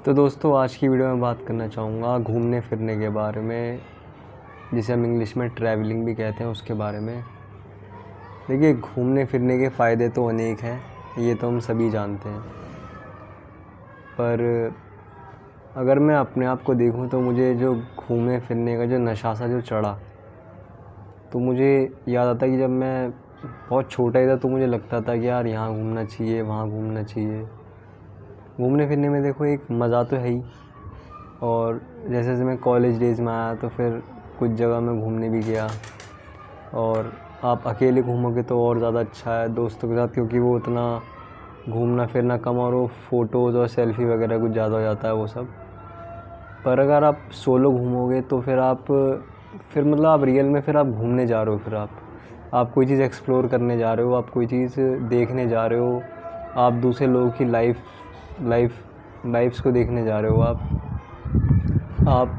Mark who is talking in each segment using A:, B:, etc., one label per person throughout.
A: तो दोस्तों, आज की वीडियो में बात करना चाहूँगा घूमने फिरने के बारे में, जिसे हम इंग्लिश में ट्रैवलिंग भी कहते हैं, उसके बारे में। देखिए, घूमने फिरने के फ़ायदे तो अनेक हैं, ये तो हम सभी जानते हैं। पर अगर मैं अपने आप को देखूँ तो मुझे जो घूमने फिरने का जो नशा सा जो चढ़ा, तो मुझे याद आता है कि जब मैं बहुत छोटा ही था तो मुझे लगता था कि यार यहाँ घूमना चाहिए, वहाँ घूमना चाहिए। घूमने फिरने में देखो एक मज़ा तो है ही, और जैसे जैसे मैं कॉलेज डेज़ में आया तो फिर कुछ जगह मैं घूमने भी गया। और आप अकेले घूमोगे तो और ज़्यादा अच्छा है दोस्तों के साथ, क्योंकि वो उतना घूमना फिरना कम और वो फ़ोटोज़ और सेल्फ़ी वगैरह कुछ ज़्यादा हो जाता है वो सब। पर अगर आप सोलो घूमोगे तो फिर मतलब आप रियल में फिर आप घूमने जा रहे हो, फिर आप कोई चीज़ एक्सप्लोर करने जा रहे हो, आप कोई चीज़ देखने जा रहे हो, आप दूसरे लोगों की लाइफ्स को देखने जा रहे हो। आप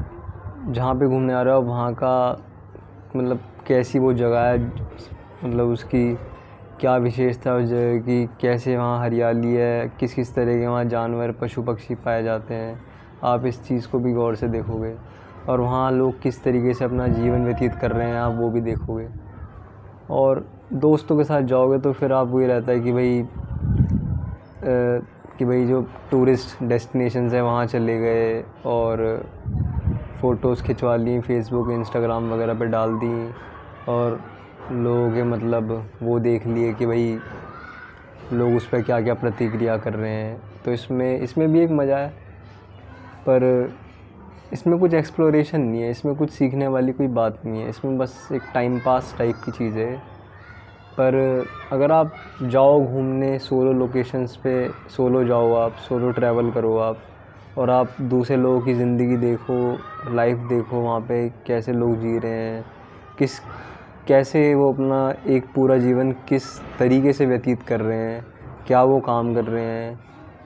A: जहाँ पे घूमने आ रहे हो वहाँ का मतलब कैसी वो जगह है, मतलब उसकी क्या विशेषता है उस जगह की, कैसे वहाँ हरियाली है, किस किस तरह के वहाँ जानवर पशु पक्षी पाए जाते हैं, आप इस चीज़ को भी गौर से देखोगे। और वहाँ लोग किस तरीके से अपना जीवन व्यतीत कर रहे हैं, आप वो भी देखोगे। और दोस्तों के साथ जाओगे तो फिर आपको ये रहता है कि भाई जो टूरिस्ट डेस्टिनेशंस हैं वहाँ चले गए और फ़ोटोज़ खिंचवा ली, फेसबुक इंस्टाग्राम वगैरह पे डाल दी, और लोगों के मतलब वो देख लिए कि भाई लोग उस पर क्या क्या प्रतिक्रिया कर रहे हैं। तो इसमें भी एक मज़ा है, पर इसमें कुछ एक्सप्लोरेशन नहीं है, इसमें कुछ सीखने वाली कोई बात नहीं है, इसमें बस एक टाइम पास टाइप की चीज़ है। पर अगर आप जाओ घूमने सोलो लोकेशंस पे, सोलो जाओ, आप सोलो ट्रैवल करो आप, और आप दूसरे लोगों की ज़िंदगी देखो, लाइफ देखो, वहाँ पे कैसे लोग जी रहे हैं, कैसे वो अपना एक पूरा जीवन किस तरीके से व्यतीत कर रहे हैं, क्या वो काम कर रहे हैं,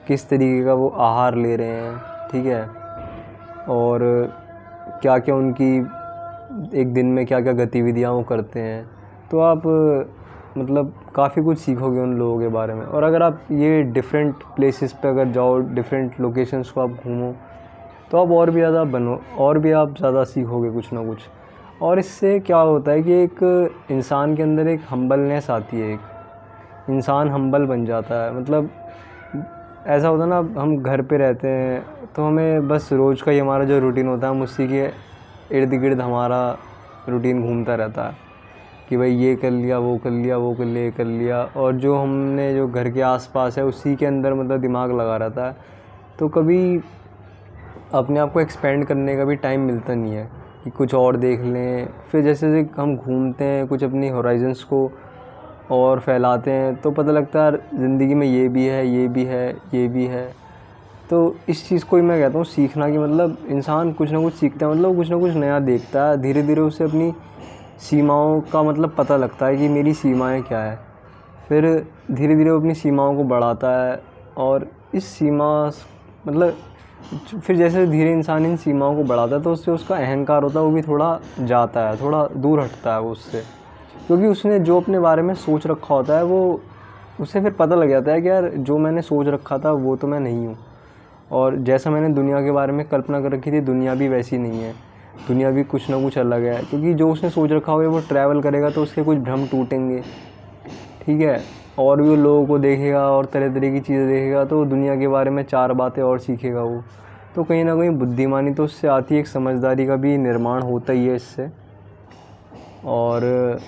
A: किस तरीके का वो आहार ले रहे हैं, ठीक है, और क्या क्या उनकी एक दिन में क्या क्या गतिविधियाँ वो करते हैं। तो आप मतलब काफ़ी कुछ सीखोगे उन लोगों के बारे में। और अगर आप ये डिफरेंट प्लेसेस पे अगर जाओ, डिफरेंट लोकेशंस को आप घूमो, तो आप और भी आप ज़्यादा सीखोगे कुछ ना कुछ। और इससे क्या होता है कि एक इंसान के अंदर एक हम्बलनेस आती है, एक इंसान हम्बल बन जाता है। मतलब ऐसा होता है ना, हम घर पे रहते हैं तो हमें बस रोज़ का ही हमारा जो रूटीन होता है, हम उसी के इर्द गिर्द हमारा रूटीन घूमता रहता है कि भाई ये कर लिया, वो कर लिया, वो कर लिया, ये कर लिया, और जो घर के आसपास है उसी के अंदर मतलब दिमाग लगा रहता है। तो कभी अपने आप को एक्सपेंड करने का भी टाइम मिलता नहीं है कि कुछ और देख लें। फिर जैसे जैसे हम घूमते हैं, कुछ अपनी होराइजन्स को और फैलाते हैं, तो पता लगता है ज़िंदगी में ये भी है, ये भी है, ये भी है। तो इस चीज़ को ही मैं कहता हूँ सीखना, कि मतलब इंसान कुछ ना कुछ सीखता है, मतलब कुछ ना कुछ नया देखता है, धीरे धीरे उसे अपनी सीमाओं का मतलब पता लगता है कि मेरी सीमाएं क्या है। फिर धीरे धीरे वो अपनी सीमाओं को बढ़ाता है, और इस सीमा मतलब फिर जैसे धीरे इंसान इन सीमाओं को बढ़ाता है तो उससे उसका अहंकार होता है वो भी थोड़ा जाता है, थोड़ा दूर हटता है वो उससे, क्योंकि उसने जो अपने बारे में सोच रखा होता है वो उसे फिर पता लग जाता है कि यार जो मैंने सोच रखा था वो तो मैं नहीं हूँ, और जैसा मैंने दुनिया के बारे में कल्पना कर रखी थी दुनिया भी वैसी नहीं है, दुनिया भी कुछ ना कुछ अलग है। क्योंकि जो उसने सोच रखा होगा वो ट्रैवल करेगा तो उसके कुछ भ्रम टूटेंगे, ठीक है, और भी वो लोगों को देखेगा और तरह तरह की चीज़ें देखेगा, तो दुनिया के बारे में 4 बातें और सीखेगा वो। तो कहीं ना कहीं बुद्धिमानी तो उससे आती है, एक समझदारी का भी निर्माण होता ही है इससे। और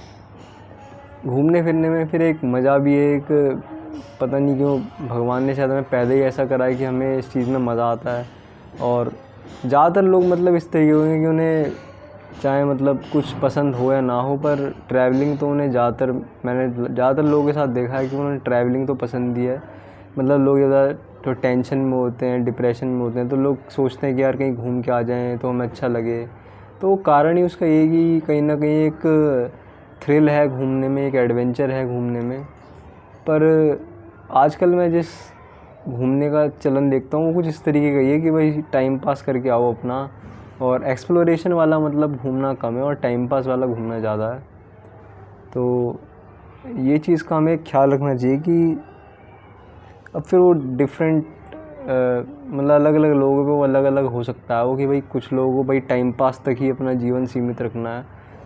A: घूमने फिरने में फिर एक मज़ा भी है, एक पता नहीं क्यों भगवान ने शायद हमें पहले ही ऐसा करा है कि हमें इस चीज़ में मज़ा आता है। और ज़्यादातर लोग मतलब इस तरीके होंगे कि उन्हें चाहे मतलब कुछ पसंद हो या ना हो, पर ट्रैवलिंग तो मैंने ज़्यादातर लोगों के साथ देखा है कि उन्हें ट्रैवलिंग तो पसंद ही है। मतलब लोग ज़्यादा तो टेंशन में होते हैं, डिप्रेशन में होते हैं, तो लोग सोचते हैं कि यार कहीं घूम के आ जाएं तो हमें अच्छा लगे। तो कारण ही उसका ये कि कहीं ना कहीं एक थ्रिल है घूमने में, एक एडवेंचर है घूमने में। पर आजकल मैं जिस घूमने का चलन देखता हूँ वो कुछ इस तरीके का ही है कि भाई टाइम पास करके आओ अपना, और एक्सप्लोरेशन वाला मतलब घूमना कम है और टाइम पास वाला घूमना ज़्यादा है। तो ये चीज़ का हमें ख्याल रखना चाहिए कि अब फिर वो मतलब अलग अलग लोगों पे वो अलग अलग हो सकता है वो, कि भाई कुछ लोगों को भाई टाइम पास तक ही अपना जीवन सीमित रखना है,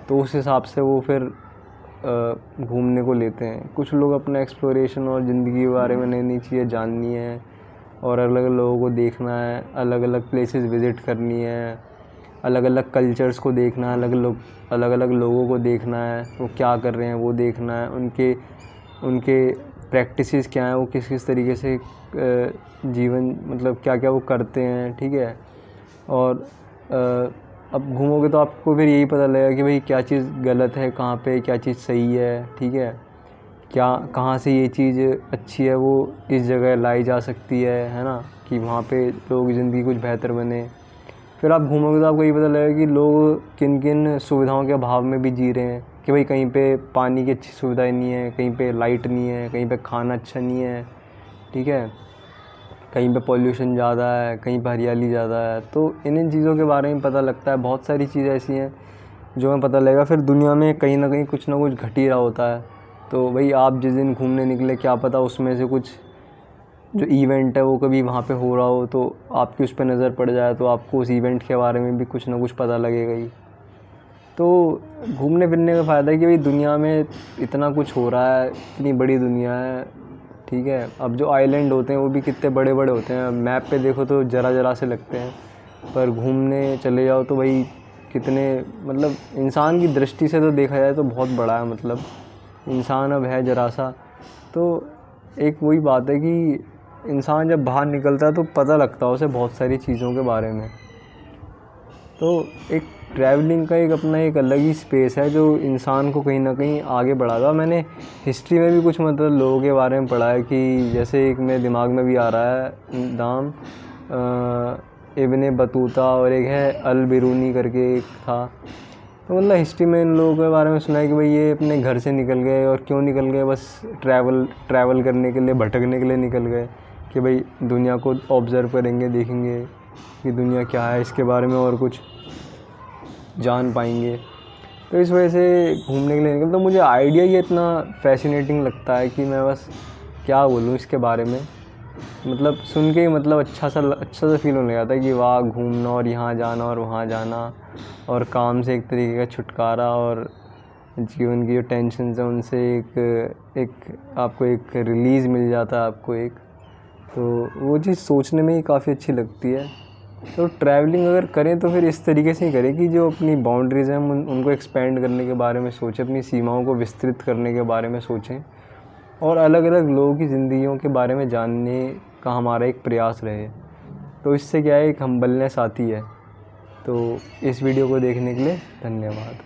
A: तो उस हिसाब से वो फिर घूमने को लेते हैं। कुछ लोग अपना एक्सप्लोरेशन और ज़िंदगी के बारे में नई नई चीज़ें जाननी है और अलग अलग लोगों को देखना है, अलग अलग प्लेसेस विज़िट करनी है, अलग अलग कल्चर्स को देखना है, अलग अलग लोगों को देखना है, वो क्या कर रहे हैं वो देखना है, उनके उनके प्रैक्टिसेस क्या हैं, वो किस किस तरीके से जीवन मतलब क्या क्या वो करते हैं, ठीक है। और अब घूमोगे तो आपको फिर यही पता लगेगा कि भाई क्या चीज़ गलत है कहाँ पे, क्या चीज़ सही है, ठीक है, क्या कहाँ से ये चीज़ अच्छी है वो इस जगह लाई जा सकती है ना, कि वहाँ पे लोगों की ज़िंदगी कुछ बेहतर बने। फिर आप घूमोगे तो आपको ये पता लगेगा कि लोग किन किन सुविधाओं के अभाव में भी जी रहे हैं, कि भाई कहीं पे पानी की अच्छी सुविधाएं नहीं है, कहीं पे लाइट नहीं है, कहीं पे खाना अच्छा नहीं है, ठीक है, कहीं पे पॉल्यूशन ज़्यादा है, कहीं पे हरियाली ज़्यादा है। तो इन चीज़ों के बारे में पता लगता है। बहुत सारी चीज़ें ऐसी हैं जो हमें पता लगेगा। फिर दुनिया में कहीं ना कुछ घट ही रहा होता है। तो भाई आप जिस दिन घूमने निकले क्या पता उसमें से कुछ जो इवेंट है वो कभी वहाँ पे हो रहा हो, तो आपकी उस पर नज़र पड़ जाए तो आपको उस इवेंट के बारे में भी कुछ ना कुछ पता लगेगा ही। तो घूमने फिरने का फ़ायदा है कि भाई दुनिया में इतना कुछ हो रहा है, इतनी बड़ी दुनिया है, ठीक है। अब जो आइलैंड होते हैं वो भी कितने बड़े बड़े होते हैं, मैप पे देखो तो ज़रा ज़रा से लगते हैं, पर घूमने चले जाओ तो भाई कितने, मतलब इंसान की दृष्टि से तो देखा जाए तो बहुत बड़ा है। मतलब इंसान अब है ज़रा सा, तो एक वही बात है कि इंसान जब बाहर निकलता है तो पता लगता है उसे बहुत सारी चीज़ों के बारे में। तो एक ट्रैवलिंग का एक अपना एक अलग ही स्पेस है जो इंसान को कहीं ना कहीं आगे बढ़ाता। मैंने हिस्ट्री में भी कुछ मतलब लोगों के बारे में पढ़ा है कि जैसे एक मेरे दिमाग में भी आ रहा है नाम, इब्ने बतूता, और एक है अल बिरूनी करके एक था। तो मतलब हिस्ट्री में इन लोगों के बारे में सुना है कि भाई ये अपने घर से निकल गए, और क्यों निकल गए, बस ट्रैवल करने के लिए, भटकने के लिए निकल गए, कि भाई दुनिया को ऑब्ज़र्व करेंगे, देखेंगे कि दुनिया क्या है, इसके बारे में और कुछ जान पाएंगे। तो इस वजह से घूमने के लिए निकल, तो मुझे आइडिया ये इतना फैसिनेटिंग लगता है कि मैं बस क्या बोलूँ इसके बारे में। मतलब सुन के ही मतलब अच्छा सा फील होने लगा था कि वाह, घूमना और यहाँ जाना और वहाँ जाना, और काम से एक तरीके का छुटकारा, और जीवन की जो टेंशन है उनसे एक आपको एक रिलीज़ मिल जाता है आपको एक। तो वो चीज़ सोचने में ही काफ़ी अच्छी लगती है। तो ट्रैवलिंग अगर करें तो फिर इस तरीके से ही करें कि जो अपनी बाउंड्रीज़ हैं हम उनको एक्सपेंड करने के बारे में सोचें, अपनी सीमाओं को विस्तृत करने के बारे में सोचें, और अलग अलग लोगों की ज़िंदगियों के बारे में जानने का हमारा एक प्रयास रहे। तो इससे क्या है, एक हम्बलनेस आती है। तो इस वीडियो को देखने के लिए धन्यवाद।